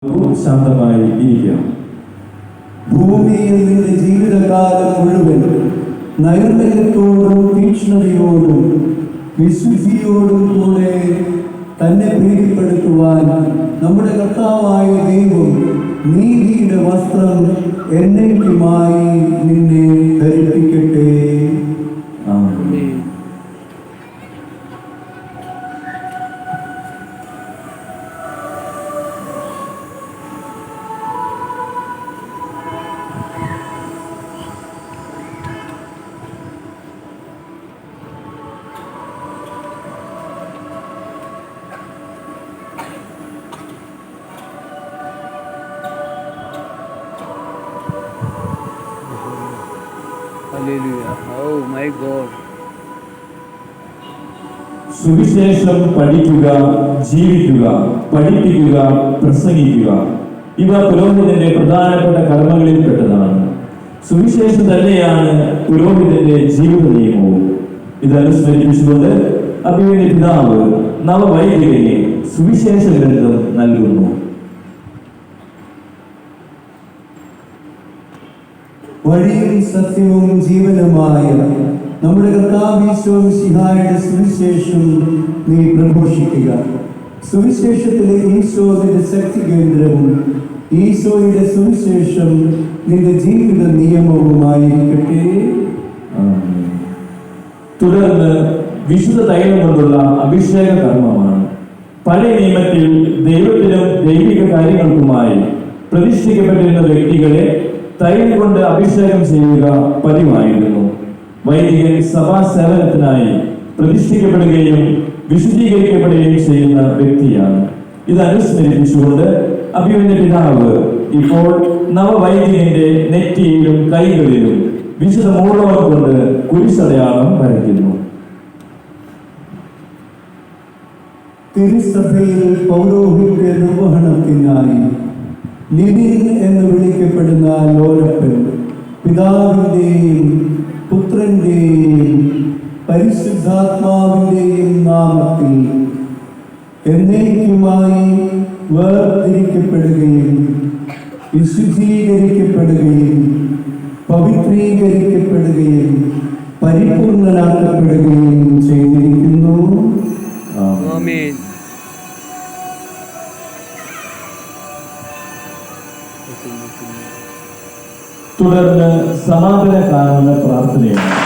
ശാന്തമായി ഇരിക്കാം. ഭൂമിയിൽ നിന്റെ ജീവിതകാലം മുഴുവൻ നൈർമല്യത്തോടും തീക്ഷ്ണതയോടും വിശുദ്ധിയോടും കൂടെ തന്നെ പ്രീതിപ്പെടുത്തുവാൻ നമ്മുടെ കർത്താവായ ദൈവം നീതിയുടെ വസ്ത്രം എന്നേക്കുമായി നിന്നെ ധരിപ്പിക്കട്ടെ. ആമേൻ. Hallelujah. Oh my God. സുവിശേഷം പഠിക്കുക, ജീവിക്കുക, പഠിപ്പിക്കുക, പ്രസംഗിക്കുക, ഇവ പുരോഹിതന്റെ പ്രധാനപ്പെട്ട കർമ്മങ്ങളിൽപ്പെട്ടതാണ്. സുവിശേഷം തന്നെയാണ് പുരോഹിതന്റെ ജീവിത നിയമവും. ഇതനുസ്മരിപ്പിച്ചുകൊണ്ട് അഭിമന്യ പിതാവ് നവവൈദികനെ സുവിശേഷ ഗ്രന്ഥം നൽകുന്നു. വഴിയും സത്യവും ജീവനുമായ നമ്മുടെ കർത്താവീശോ മിശിഹായുടെ സുവിശേഷം നീ പ്രഘോഷിക്കുക. സുവിശേഷത്തിലെ ഈശോ നിന്റെ ശക്തി കേന്ദ്രവും ഈശോയുടെ സുവിശേഷം നിന്റെ ജീവിത നിയമവുമായിരിക്കട്ടെ. തുടർന്ന് വിശുദ്ധ തൈലം കൊണ്ടുള്ള അഭിഷേക കർമ്മമാണ്. പഴയ നിയമത്തിൽ ദൈവത്തിനും ദൈവിക കാര്യങ്ങൾക്കുമായി പ്രതിഷ്ഠിക്കപ്പെട്ടിരുന്ന വ്യക്തികളെ തൈലം കൊണ്ട് അഭിഷേകം ചെയ്യുക പതിവായിരുന്നു. വൈദികൻ സഭാ സേവനത്തിനായി പ്രതിഷ്ഠിക്കപ്പെടുകയും വിശുദ്ധീകരിക്കപ്പെടുകയും ചെയ്യുന്ന വ്യക്തിയാണ്. ഇത് അനുസ്മരിപ്പിച്ചുകൊണ്ട് അഭിമന്യ പിതാവ് ഇപ്പോൾ നവവൈദികന്റെ നെറ്റിയിലും കൈകളിലും വിശുദ്ധ മൂലകം കൊണ്ട് കുരിശടയാളം വരയ്ക്കുന്നു. തിരുസഭയിൽ പൗരോഹിത്യ നിർവഹണത്തിനായി ലിനിൻ എന്ന് വിളിക്കപ്പെടുന്ന ലോലപ്പൻ പിതാവിൻ്റെയും പുത്രൻ്റെയും പരിശുദ്ധാത്മാവിൻ്റെയും നാമത്തിൽ എന്നേക്കുമായി വേർതിരിക്കപ്പെടുകയും വിശുദ്ധീകരിക്കപ്പെടുകയും പവിത്രീകരിക്കപ്പെടുകയും പരിപൂർണനാക്കപ്പെടുകയും ചെയ്തിരിക്കുന്നു. Amen. തുടർന്ന് സമാപന കാരണ പ്രാർത്ഥനയാണ്.